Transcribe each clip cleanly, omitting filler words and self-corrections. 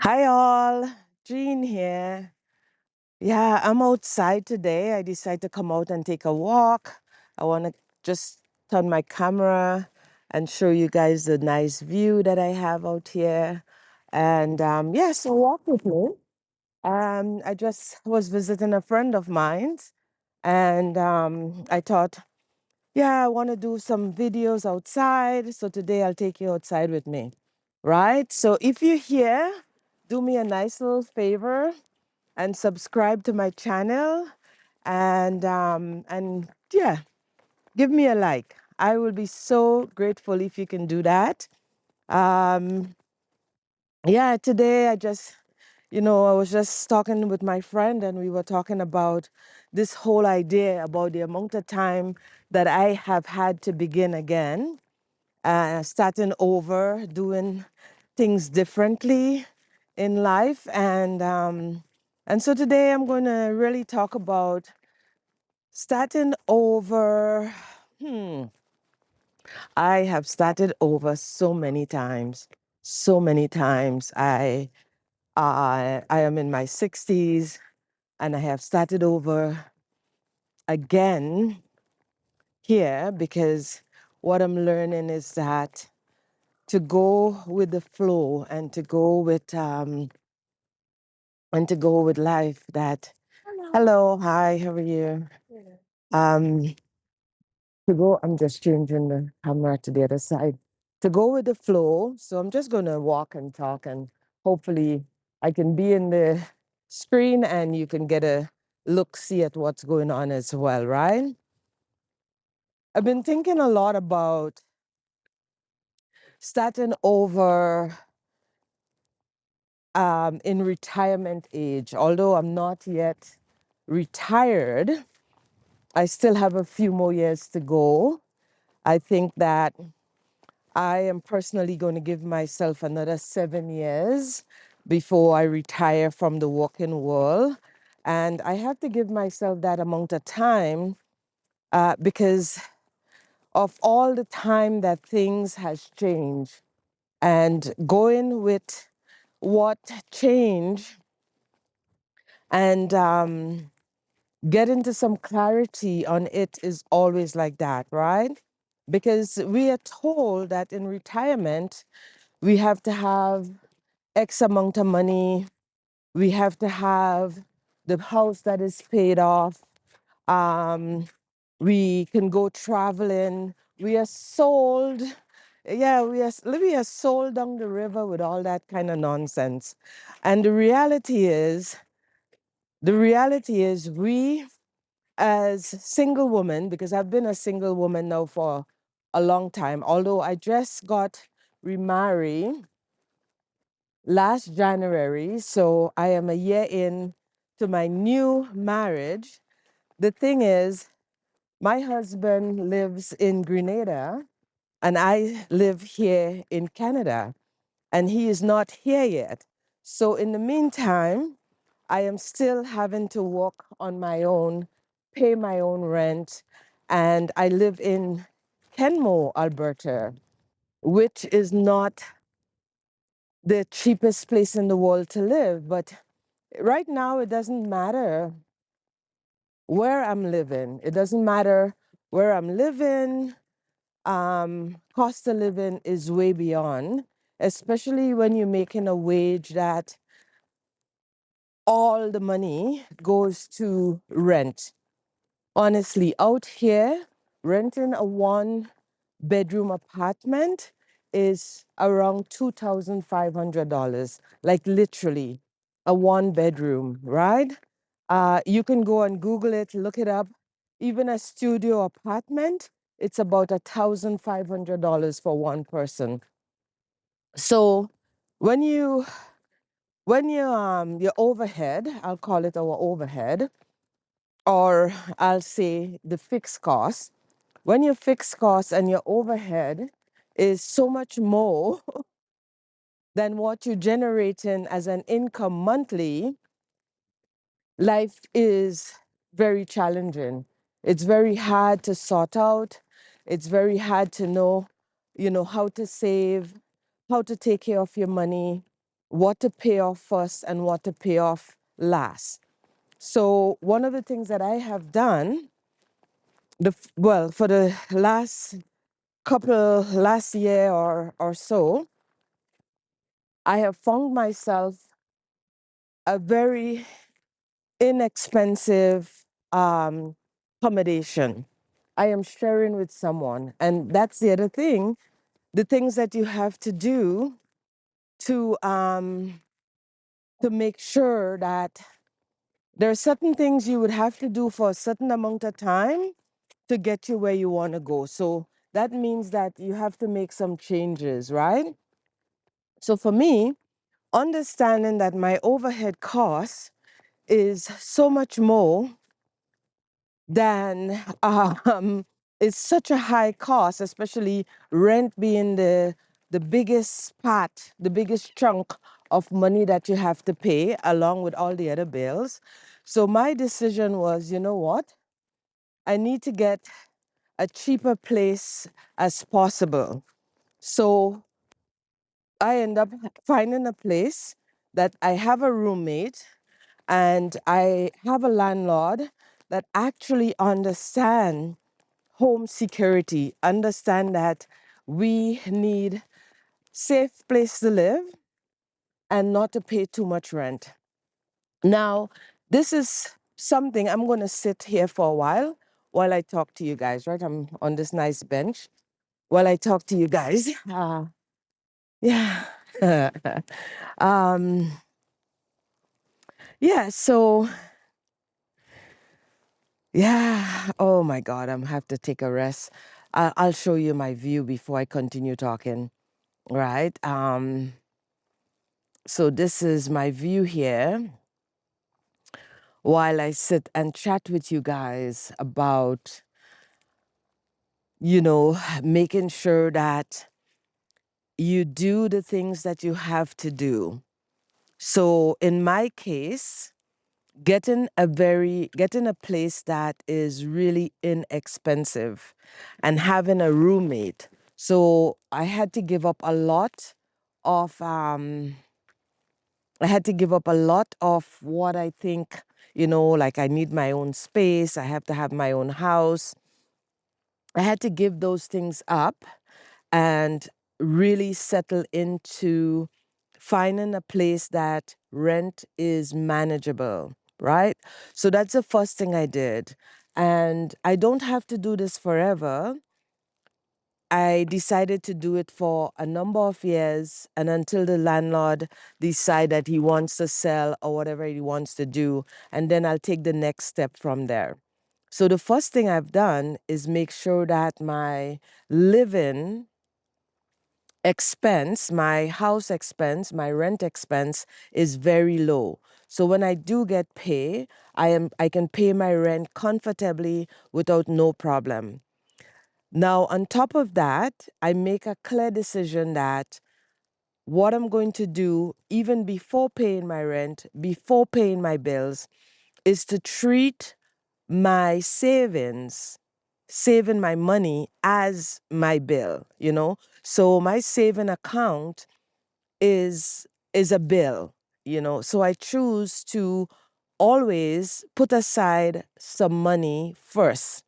Hi all, Jean here. Yeah, I'm outside today. I decided to come out and take a walk. I want to just turn my camera and show you guys the nice view that I have out here. And yeah, so walk with me. I just was visiting a friend of mine, and I thought, yeah, I want to do some videos outside. So today I'll take you outside with me, right? So if you're here, do me a nice little favor and subscribe to my channel, and yeah, give me a like. I will be so grateful if you can do that. Um, yeah, today I was just talking with my friend, and we were talking about this whole idea about the amount of time that I have had to begin again, starting over, doing things differently in life, and so today I'm going to really talk about starting over. Hmm. I have started over so many times. So many times. I am in my 60s and I have started over again here because what I'm learning is that to go with the flow and to go with life that hello, hi, how are you? Um to go, I'm just changing the camera to the other side. To go with the flow. So I'm just gonna walk and talk, and hopefully I can be in the screen and you can get a look see at what's going on as well, right? I've been thinking a lot about starting over in retirement age. Although I'm not yet retired, I still have a few more years to go. I think that I am personally going to give myself another 7 years before I retire from the working world. And I have to give myself that amount of time because of all the time that things has changed and going with what changed and get into some clarity on it is always like that, right? Because we are told that in retirement, we have to have X amount of money, we have to have the house that is paid off, um, we can go traveling. We are sold, yeah, we are sold down the river with all that kind of nonsense. And the reality is we as single women, because I've been a single woman now for a long time, although I just got remarried last January, so I am a year in to my new marriage. The thing is, my husband lives in Grenada and I live here in Canada, and he is not here yet. So in the meantime, I am still having to walk on my own, pay my own rent, and I live in Kenmore, Alberta, which is not the cheapest place in the world to live. But right now, it doesn't matter where I'm living. It doesn't matter where I'm living. Cost of living is way beyond, especially when you're making a wage that all the money goes to rent. Honestly, out here, renting a one-bedroom apartment is around $2,500, like literally a one bedroom, right? You can go and Google it, look it up. Even a studio apartment, it's about $1,500 for one person. So when your overhead, I'll call it our overhead, or I'll say the fixed cost, when your fixed cost and your overhead is so much more than what you're generating as an income monthly, life is very challenging. It's very hard to sort out. It's very hard to know, how to save, how to take care of your money. what to pay off first and what to pay off last. So one of the things that I have done, well, for the last year or so, I have found myself a very inexpensive accommodation. I am sharing with someone, and that's the other thing. The things that you have to do to um, to make sure that there are certain things you would have to do for a certain amount of time to get you where you want to go. So that means that you have to make some changes, right? So for me, understanding that my overhead cost is so much more than it's such a high cost, especially rent being the biggest part, the biggest chunk of money that you have to pay along with all the other bills. So my decision was, you know what? I need to get a cheaper place as possible. So I end up finding a place that I have a roommate and I have a landlord that actually understand home security, understand that we need safe place to live and not to pay too much rent. Now, this is something I'm going to sit here for a while I talk to you guys, right? I'm on this nice bench while I talk to you guys. Yeah. um, yeah, so yeah. Oh my God, I'm have to take a rest. I'll show you my view before I continue talking. Right. So this is my view here while I sit and chat with you guys about, making sure that you do the things that you have to do. So in my case, getting a place that is really inexpensive and having a roommate. So of I had to give up a lot of what I think, like I need my own space, I have to have my own house. I had to give those things up and really settle into finding a place that rent is manageable, right? So that's the first thing I did. And I don't have to do this forever. I decided to do it for a number of years and until the landlord decide that he wants to sell or whatever he wants to do, and then I'll take the next step from there. So the first thing I've done is make sure that my living expense, my house expense, my rent expense is very low. So when I do get pay, I can pay my rent comfortably without no problem. Now, on top of that, I make a clear decision that what I'm going to do, even before paying my rent, before paying my bills, is to treat my savings, saving my money as my bill. So my saving account is a bill. So I choose to always put aside some money first.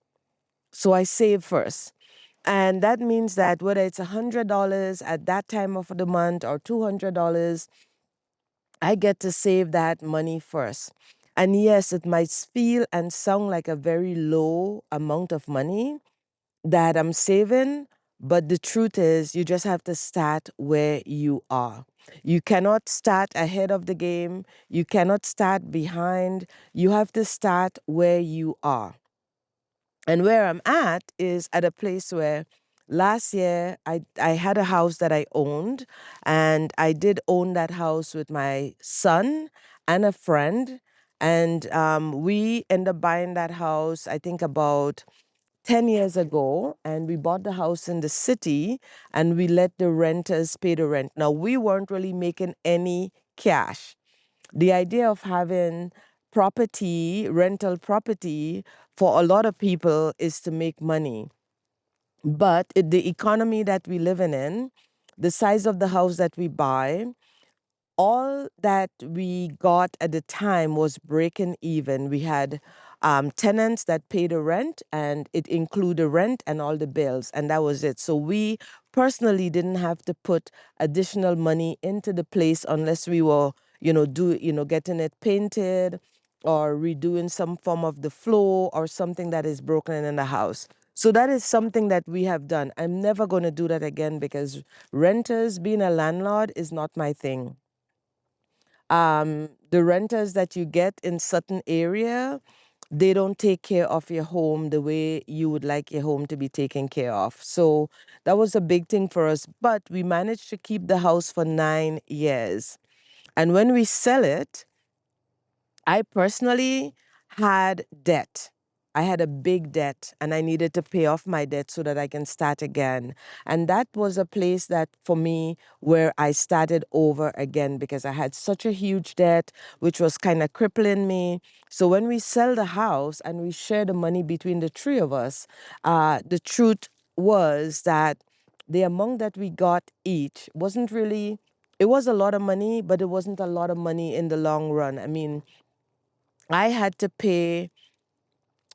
So I save first. And that means that whether it's $100 at that time of the month or $200, I get to save that money first. And yes, it might feel and sound like a very low amount of money that I'm saving, but the truth is, you just have to start where you are. You cannot start ahead of the game, you cannot start behind. You have to start where you are. And where I'm at is at a place where last year I had a house that I owned, and I did own that house with my son and a friend. And we ended up buying that house, I think about 10 years ago, and we bought the house in the city and we let the renters pay the rent. Now, we weren't really making any cash. The idea of having rental property, for a lot of people is to make money. But the economy that we live in, the size of the house that we buy, all that we got at the time was breaking even. We had tenants that paid the rent, and it included rent and all the bills, and that was it. So we personally didn't have to put additional money into the place unless we were, getting it painted or redoing some form of the floor or something that is broken in the house. So that is something that we have done. I'm never going to do that again because renters, being a landlord, is not my thing. The renters that you get in certain area, they don't take care of your home the way you would like your home to be taken care of. So that was a big thing for us. But we managed to keep the house for 9 years. And when we sell it, I personally had debt. I had a big debt and I needed to pay off my debt so that I can start again. And that was a place that for me where I started over again because I had such a huge debt, which was kind of crippling me. So when we sell the house and we share the money between the three of us, the truth was that the amount that we got each wasn't really, it was a lot of money, but it wasn't a lot of money in the long run. I mean, I had to pay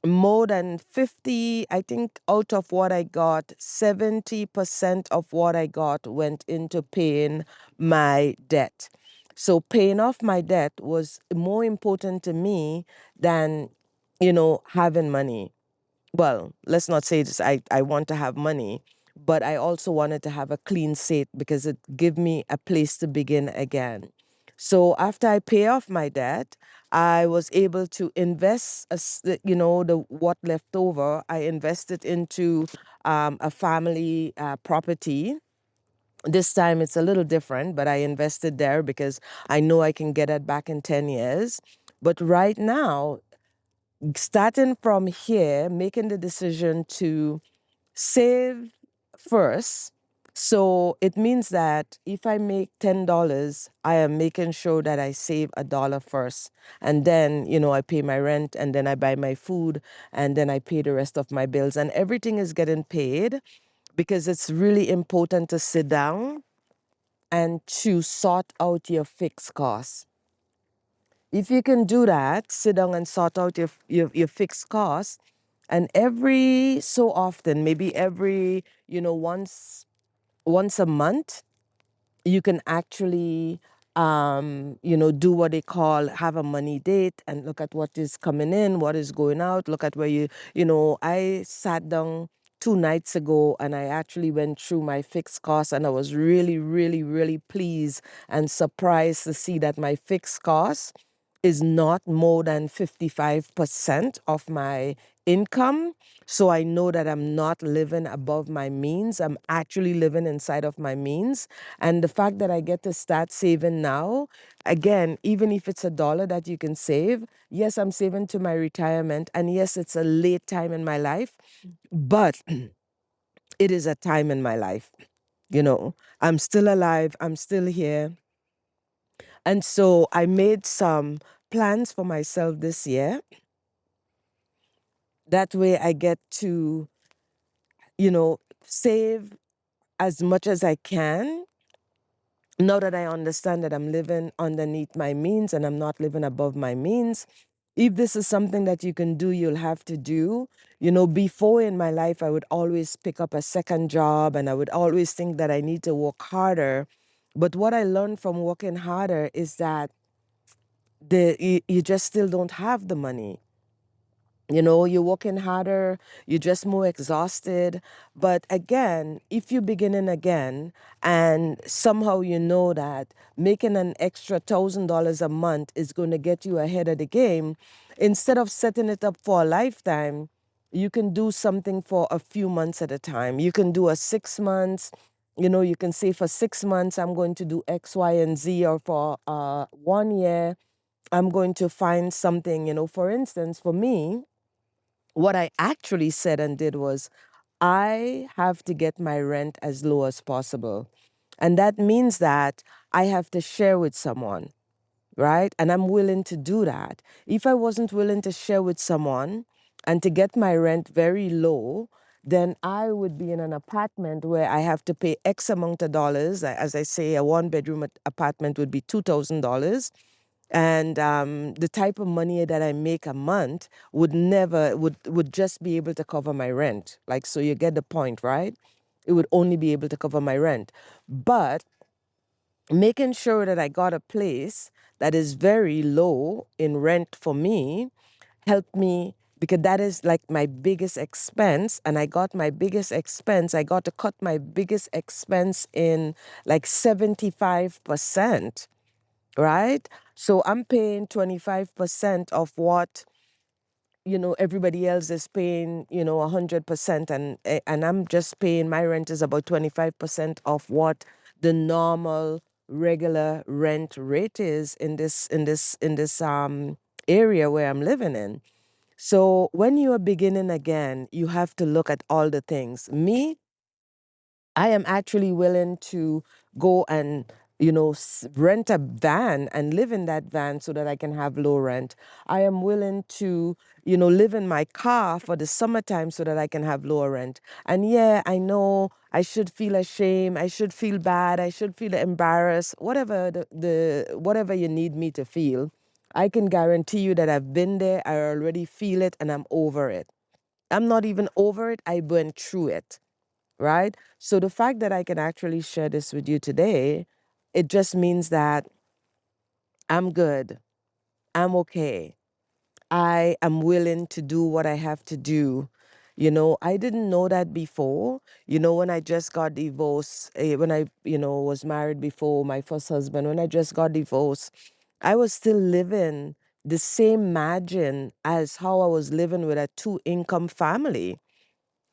more than 50, I think out of what I got, 70% of what I got went into paying my debt. So paying off my debt was more important to me than, having money. Well, let's not say this, I want to have money, but I also wanted to have a clean slate because it gave me a place to begin again. So after I pay off my debt, I was able to invest, the what left over. I invested into a family property. This time it's a little different, but I invested there because I know I can get it back in 10 years. But right now, starting from here, making the decision to save first. So it means that if I make $10, I am making sure that I save a dollar first. And then, I pay my rent and then I buy my food and then I pay the rest of my bills. And everything is getting paid because it's really important to sit down and to sort out your fixed costs. If you can do that, sit down and sort out your fixed costs, and every so often, maybe every, once a month, you can actually do what they call have a money date and look at what is coming in, what is going out, look at where I sat down 2 nights ago and I actually went through my fixed costs and I was really, really, really pleased and surprised to see that my fixed costs is not more than 55% of my income. So I know that I'm not living above my means. I'm actually living inside of my means. And the fact that I get to start saving now, again, even if it's a dollar that you can save, yes, I'm saving to my retirement. And yes, it's a late time in my life, but it is a time in my life. I'm still alive, I'm still here. And so I made some plans for myself this year. That way I get to, save as much as I can. Now that I understand that I'm living underneath my means and I'm not living above my means, if this is something that you can do, you'll have to do. Before in my life, I would always pick up a second job and I would always think that I need to work harder. But what I learned from working harder is that you just still don't have the money. You're working harder, you're just more exhausted. But again, if you're beginning again and somehow you know that making an extra $1,000 a month is going to get you ahead of the game, instead of setting it up for a lifetime, you can do something for a few months at a time. You can do a 6 months. You can say for 6 months, I'm going to do X, Y, and Z, or for 1 year, I'm going to find something. For instance, for me, what I actually said and did was, I have to get my rent as low as possible. And that means that I have to share with someone, right? And I'm willing to do that. If I wasn't willing to share with someone and to get my rent very low, then I would be in an apartment where I have to pay X amount of dollars. As I say, a one bedroom apartment would be $2,000. And the type of money that I make a month would never would just be able to cover my rent. Like, so you get the point, right? It would only be able to cover my rent. But making sure that I got a place that is very low in rent for me helped me, because that is like my biggest expense. And I got my biggest expense, I got to cut my biggest expense in like 75%, right? So I'm paying 25% of what, everybody else is paying, 100%. And I'm just paying, my rent is about 25% of what the normal regular rent rate is in this area where I'm living in. So when you are beginning again, you have to look at all the things. Me, I am actually willing to go and, rent a van and live in that van so that I can have low rent. I am willing to, live in my car for the summertime so that I can have lower rent. And yeah, I know I should feel ashamed, I should feel bad, I should feel embarrassed, whatever whatever you need me to feel. I can guarantee you that I've been there, I already feel it, and I'm over it. I'm not even over it, I went through it, right? So the fact that I can actually share this with you today, it just means that I'm good. I'm okay. I am willing to do what I have to do. I didn't know that before. When I just got divorced, when I, was married before my first husband, when I just got divorced, I was still living the same margin as how I was living with a two-income family.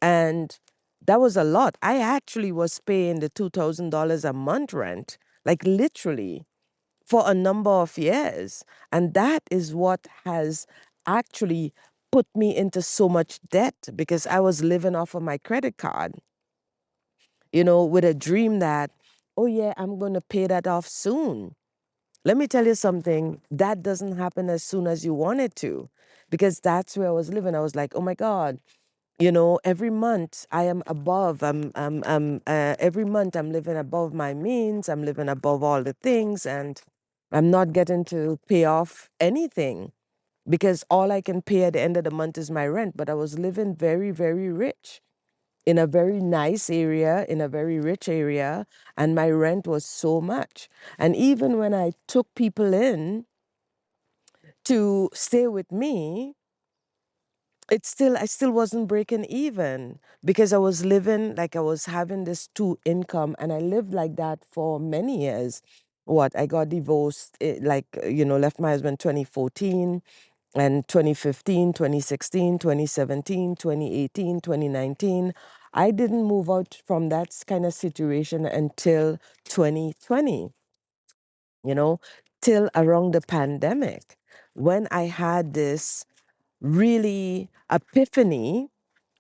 And that was a lot. I actually was paying the $2,000 a month rent, like literally, for a number of years. And that is what has actually put me into so much debt, because I was living off of my credit card, with a dream that, oh yeah, I'm going to pay that off soon. Let me tell you something, that doesn't happen as soon as you want it to, because that's where I was living. I was like, oh my God, every month I am above, every month I'm living above my means, I'm living above all the things, and I'm not getting to pay off anything, because all I can pay at the end of the month is my rent. But I was living very, very rich in a very nice area, in a very rich area, and my rent was so much. And even when I took people in to stay with me, I still wasn't breaking even, because I was living like I was having this two income, and I lived like that for many years. I got divorced, left my husband 2014, and 2015, 2016, 2017, 2018, 2019. I didn't move out from that kind of situation until 2020, you know, till around the pandemic, when I had this really epiphany,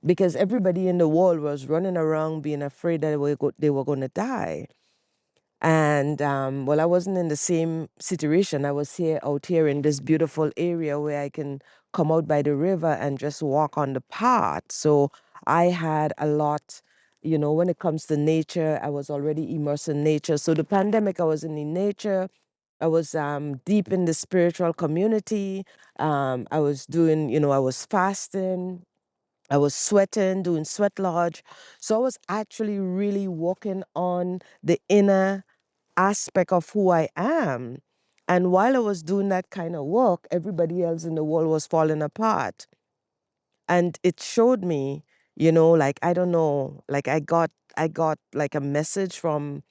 because everybody in the world was running around being afraid that they were going to die. And well, I wasn't in the same situation. I was out here in this beautiful area where I can come out by the river and just walk on the path. So I had a lot, when it comes to nature, I was already immersed in nature. So the pandemic, I was in the nature. I was deep in the spiritual community. I was doing, I was fasting. I was sweating, doing sweat lodge. So I was actually really working on the inner aspect of who I am. And while I was doing that kind of work, everybody else in the world was falling apart. And it showed me, like, I don't know, like I got like a message from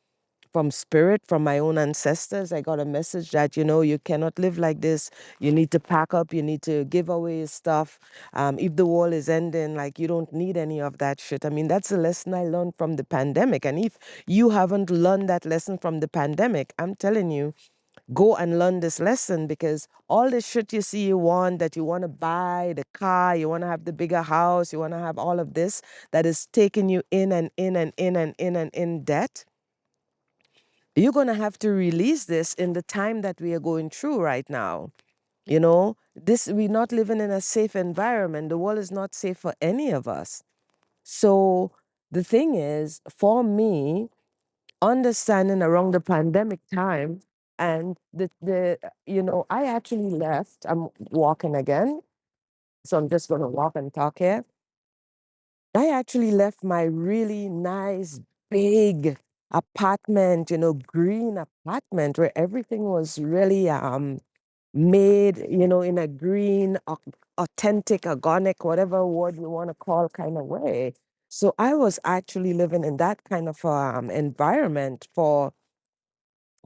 spirit, from my own ancestors. I got a message that, you cannot live like this. You need to pack up, you need to give away your stuff. If the world is ending, like, you don't need any of that shit. I mean, that's a lesson I learned from the pandemic. And if you haven't learned that lesson from the pandemic, I'm telling you, go and learn this lesson, because all the shit you see you want, that you want to buy, the car, you want to have the bigger house, you want to have all of this, that is taking you in and in and in and in and in debt. You're going to have to release this in the time that we are going through right now. We're not living in a safe environment. The world is not safe for any of us. So the thing is, for me, understanding around the pandemic time and I actually left. I'm walking again, so I'm just going to walk and talk here. I actually left my really nice big apartment, green apartment where everything was really made, in a green, authentic, organic, whatever word you want to call kind of way. So I was actually living in that kind of environment for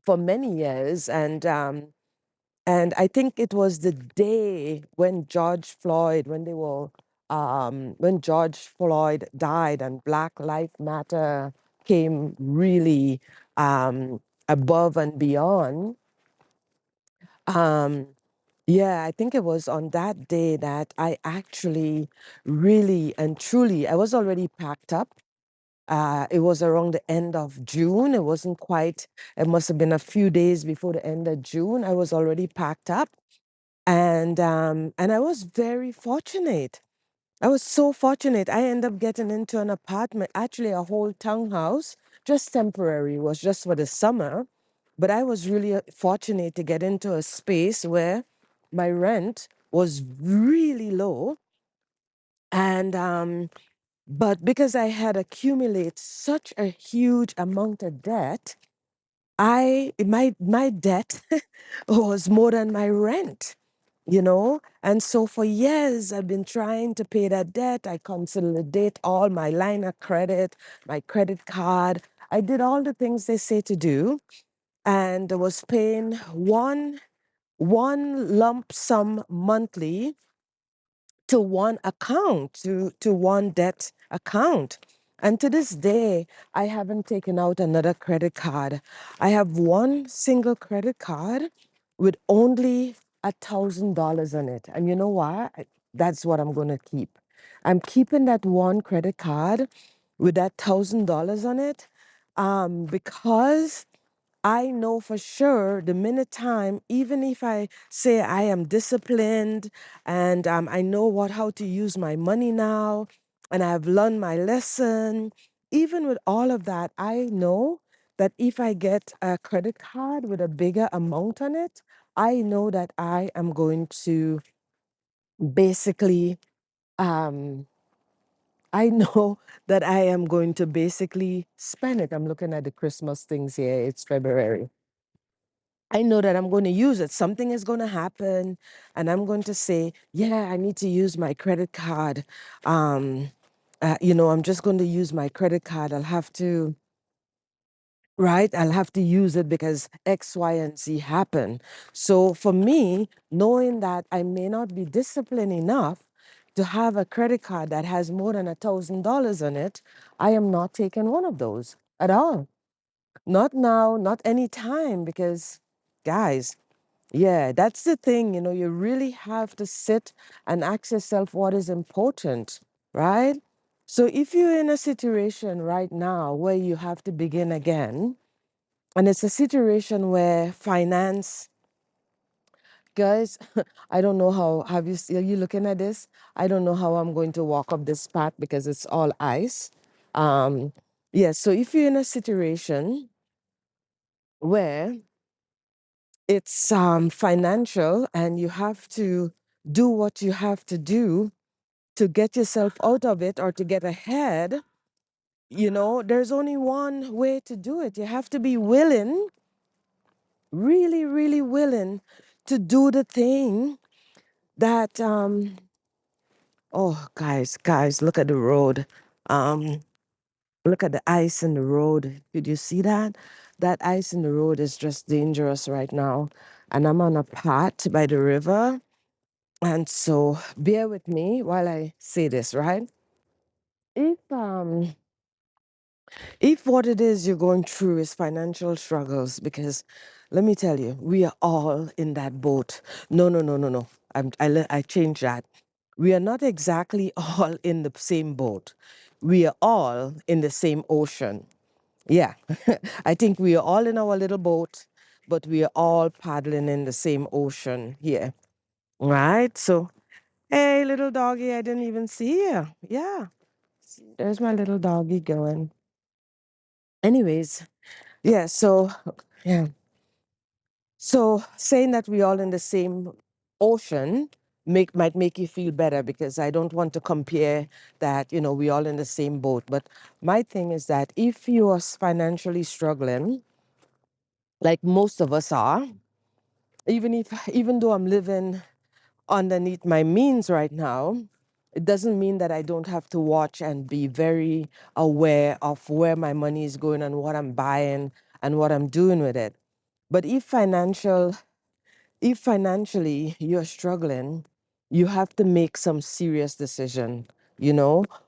many years, and I think it was the day when when George Floyd died and Black Lives Matter came really above and beyond. Um, yeah, I think it was on that day that I actually really and truly, I was already packed up. It was around the end of June. It wasn't quite, it must have been a few days before the end of June. I was already packed up. And I was very fortunate. I was so fortunate. I ended up getting into an apartment, actually a whole townhouse, just temporary. It was just for the summer. But I was really fortunate to get into a space where my rent was really low. And but because I had accumulated such a huge amount of debt, my debt was more than my rent. And so for years, I've been trying to pay that debt. I consolidate all my line of credit, my credit card. I did all the things they say to do, and I was paying one lump sum monthly to one account, to one debt account. And to this day, I haven't taken out another credit card. I have one single credit card with only $1,000 on it. And you know what? That's what I'm going to keep. I'm keeping that one credit card with that $1,000 on it, because I know for sure the minute time, even if I say I am disciplined and I know how to use my money now and I've learned my lesson, even with all of that, I know that if I get a credit card with a bigger amount on it, I know that I am going to basically, um, I know that I am going to basically spend it. I'm looking at the Christmas things here. It's February. I know that I'm going to use it. Something is going to happen, and I'm going to say, "Yeah, I need to use my credit card." Um, I'm just going to use my credit card. I'll have to, right? I'll have to use it because X, Y, and Z happen. So for me, knowing that I may not be disciplined enough to have a credit card that has more than $1,000 on it, I am not taking one of those at all. Not now, not any time, because guys, yeah, that's the thing. You really have to sit and ask yourself what is important, right? So if you're in a situation right now where you have to begin again, and it's a situation where finance, guys, I don't know how, are you looking at this? I don't know how I'm going to walk up this path because it's all ice. Um, yeah, so if you're in a situation where it's financial and you have to do what you have to do to get yourself out of it or to get ahead, there's only one way to do it. You have to be willing, really, really willing to do the thing that, oh, guys, look at the road. Um, Look at the ice in the road. Did you see that? That ice in the road is just dangerous right now. And I'm on a path by the river. And so bear with me while I say this, right? If um if what it is you're going through is financial struggles, because let me tell you, we are all in that boat. No, no, no, no, no. I changed that. We are not exactly all in the same boat. We are all in the same ocean. Yeah. I think we are all in our little boat, but we are all paddling in the same ocean here. Right? So, hey, little doggy, I didn't even see you. Yeah. There's my little doggy going. Anyways, yeah, so yeah. So saying that we all in the same ocean might make you feel better because I don't want to compare that, we all in the same boat. But my thing is that if you are financially struggling, like most of us are, even though I'm living underneath my means right now, it doesn't mean that I don't have to watch and be very aware of where my money is going and what I'm buying and what I'm doing with it. But if financially you're struggling, you have to make some serious decision.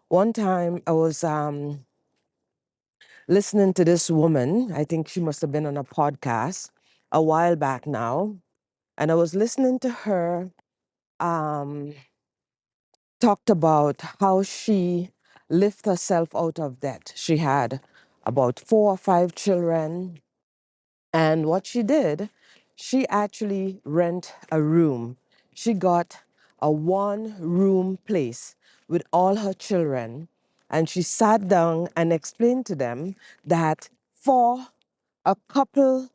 One time I was listening to this woman. I think she must have been on a podcast a while back now, and I was listening to her um, talked about how she lifted herself out of debt. She had about 4 or 5 children. And what she did, she actually rent a room. She got a one-room place with all her children. And she sat down and explained to them that a couple,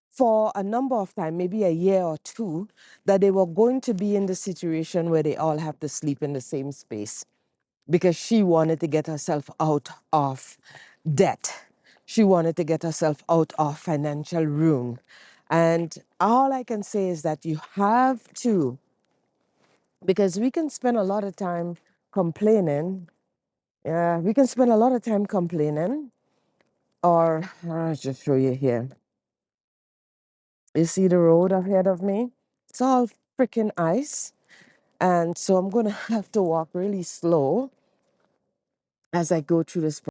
for a number of time, maybe a year or two, that they were going to be in the situation where they all have to sleep in the same space because she wanted to get herself out of debt. She wanted to get herself out of financial ruin. And all I can say is that you have to, because we can spend a lot of time complaining. Yeah, we can spend a lot of time complaining. Or I'll just show you here. You see the road ahead of me? It's all freaking ice. And so I'm going to have to walk really slow as I go through this